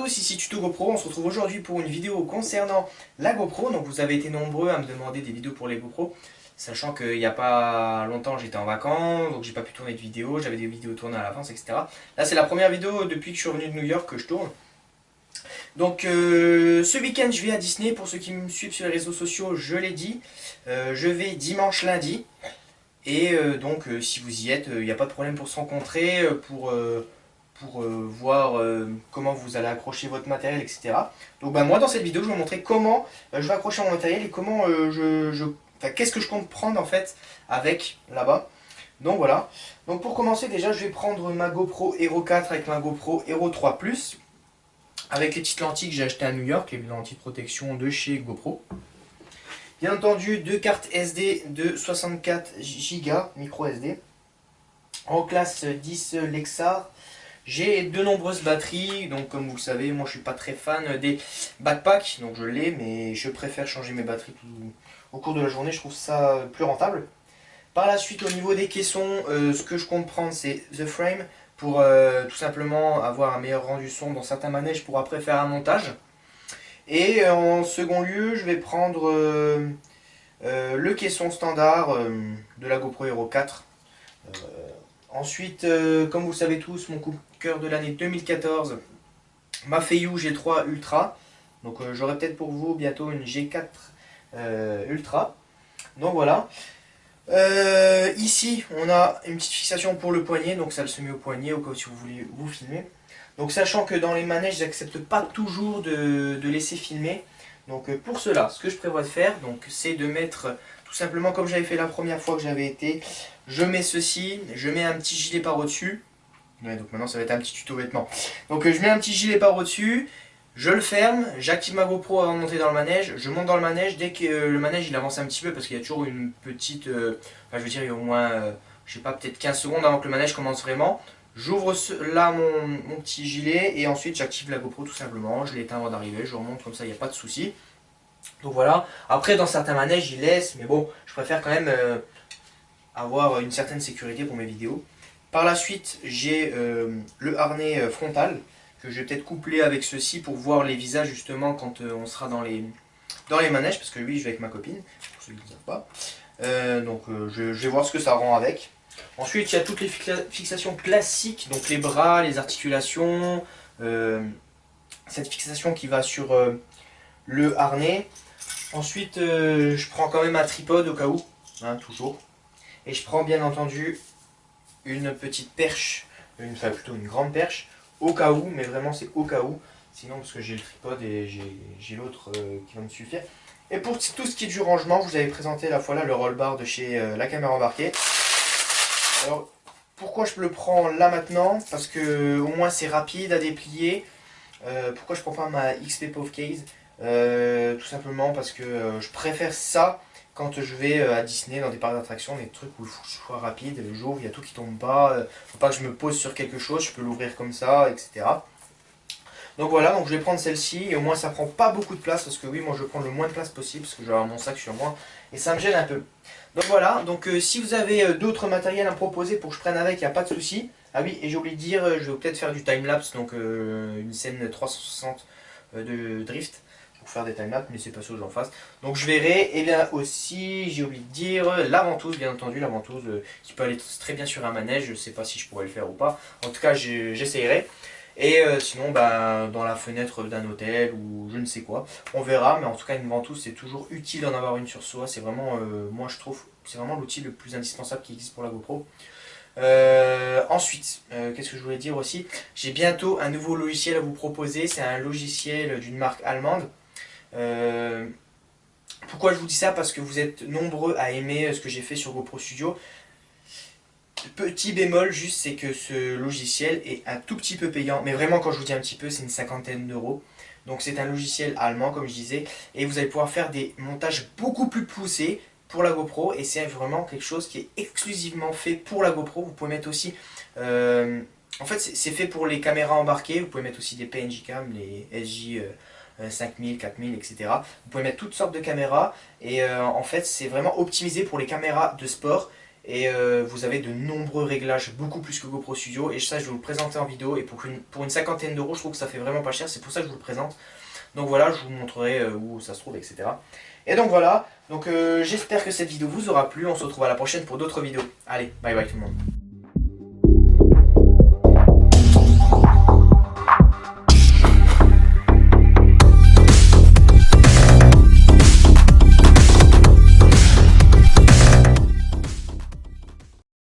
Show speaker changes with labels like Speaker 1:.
Speaker 1: tous, ici Tuto GoPro. On se retrouve aujourd'hui pour une vidéo concernant la GoPro. Donc vous avez été nombreux à me demander des vidéos pour les GoPro, sachant qu'il n'y a pas longtemps j'étais en vacances, donc j'ai pas pu tourner de vidéos, j'avais des vidéos tournées à l'avance, etc. Là c'est la première vidéo depuis que je suis revenu de New York que je tourne. Donc ce week-end je vais à Disney. Pour ceux qui me suivent sur les réseaux sociaux, je l'ai dit, je vais dimanche lundi. Et si vous y êtes, il n'y a pas de problème pour se rencontrer, pour voir comment vous allez accrocher votre matériel, etc. Donc moi dans cette vidéo je vais vous montrer comment je vais accrocher mon matériel et comment qu'est-ce que je compte prendre en fait avec là-bas. Donc voilà. Donc pour commencer déjà je vais prendre ma GoPro Hero 4 avec ma GoPro Hero 3 Plus. Avec les petites lentilles que j'ai achetées à New York, les lentilles de protection de chez GoPro. Bien entendu, deux cartes SD de 64 Go micro SD. En classe 10 Lexar. J'ai de nombreuses batteries, donc comme vous le savez, moi je suis pas très fan des backpacks, donc je l'ai, mais je préfère changer mes batteries au cours de la journée, je trouve ça plus rentable. Par la suite, au niveau des caissons, ce que je compte prendre c'est The Frame, pour tout simplement avoir un meilleur rendu son dans certains manèges pour après faire un montage. Et en second lieu, je vais prendre le caisson standard de la GoPro Hero 4. Ensuite, comme vous le savez tous, mon coup de cœur de l'année 2014, ma Feiyu G3 Ultra. Donc j'aurai peut-être pour vous bientôt une G4 Ultra. Donc voilà. Ici, on a une petite fixation pour le poignet, donc ça se met au poignet au cas où si vous voulez vous filmer. Donc sachant que dans les manèges, j'accepte pas toujours de laisser filmer. Donc pour cela, ce que je prévois de faire, c'est de mettre tout simplement comme j'avais fait la première fois que j'avais été. Je mets ceci, je mets un petit gilet par au-dessus. Ouais, donc maintenant ça va être un petit tuto vêtements. Donc je mets un petit gilet par au-dessus. Je le ferme, j'active ma GoPro avant de monter dans le manège, je monte dans le manège, dès que le manège il avance un petit peu, parce qu'il y a toujours une petite, je veux dire il y a au moins, je sais pas, peut-être 15 secondes avant que le manège commence vraiment. J'ouvre là mon petit gilet et ensuite j'active la GoPro tout simplement, je l'éteins avant d'arriver, je remonte comme ça, il n'y a pas de souci. Donc voilà, après dans certains manèges il laisse, mais bon, je préfère quand même avoir une certaine sécurité pour mes vidéos. Par la suite j'ai le harnais frontal, que je vais peut-être coupler avec ceci pour voir les visages justement quand on sera dans les manèges, parce que oui je vais avec ma copine, pour ceux qui ne savent pas. Je vais voir ce que ça rend avec. Ensuite il y a toutes les fixations classiques, donc les bras, les articulations, cette fixation qui va sur le harnais. Ensuite je prends quand même un tripode au cas où, hein, toujours. Et je prends bien entendu une petite perche, enfin plutôt une grande perche, au cas où, mais vraiment c'est au cas où, sinon parce que j'ai le tripode et j'ai l'autre qui va me suffire. Et pour tout ce qui est du rangement, je vous avais présenté la fois là le roll bar de chez la caméra embarquée. Alors pourquoi je le prends là maintenant? Parce que au moins c'est rapide à déplier. Pourquoi je prends pas ma XP POV Case? Tout simplement parce que je préfère ça quand je vais à Disney dans des parcs d'attractions, des trucs où il faut que je sois rapide, j'ouvre, il y a tout qui tombe pas, faut pas que je me pose sur quelque chose, je peux l'ouvrir comme ça, etc. Donc voilà, donc je vais prendre celle-ci, et au moins ça prend pas beaucoup de place, parce que oui, moi je prends le moins de place possible, parce que je vais avoir mon sac sur moi, et ça me gêne un peu. Donc voilà, donc si vous avez d'autres matériels à me proposer pour que je prenne avec, il n'y a pas de souci. Ah oui, et j'ai oublié de dire, je vais peut-être faire du timelapse, donc une scène 360 de drift, pour faire des timelapse, mais c'est pas sûr que j'en fasse. Donc je verrai. Et bien aussi, j'ai oublié de dire, la ventouse, bien entendu, la ventouse qui peut aller très bien sur un manège, je sais pas si je pourrais le faire ou pas. En tout cas, j'essayerai. Et sinon, dans la fenêtre d'un hôtel ou je ne sais quoi, on verra. Mais en tout cas, une ventouse, c'est toujours utile d'en avoir une sur soi. C'est vraiment, moi je trouve, c'est vraiment l'outil le plus indispensable qui existe pour la GoPro. Ensuite, qu'est-ce que je voulais dire aussi? J'ai bientôt un nouveau logiciel à vous proposer. C'est un logiciel d'une marque allemande. Pourquoi je vous dis ça? Parce que vous êtes nombreux à aimer ce que j'ai fait sur GoPro Studio. Petit bémol juste, c'est que ce logiciel est un tout petit peu payant, mais vraiment quand je vous dis un petit peu, c'est une cinquantaine d'euros. Donc c'est un logiciel allemand comme je disais, et vous allez pouvoir faire des montages beaucoup plus poussés pour la GoPro, et c'est vraiment quelque chose qui est exclusivement fait pour la GoPro. Vous pouvez mettre aussi, en fait c'est fait pour les caméras embarquées, vous pouvez mettre aussi des PNJ cam, les SJ 5000, 4000, etc. Vous pouvez mettre toutes sortes de caméras, et en fait c'est vraiment optimisé pour les caméras de sport. Et vous avez de nombreux réglages, beaucoup plus que GoPro Studio. Et ça, je vais vous le présenter en vidéo. Et pour une cinquantaine d'euros, je trouve que ça fait vraiment pas cher. C'est pour ça que je vous le présente. Donc voilà, je vous montrerai où ça se trouve, etc. Et donc voilà, donc j'espère que cette vidéo vous aura plu. On se retrouve à la prochaine pour d'autres vidéos. Allez, bye bye tout le monde.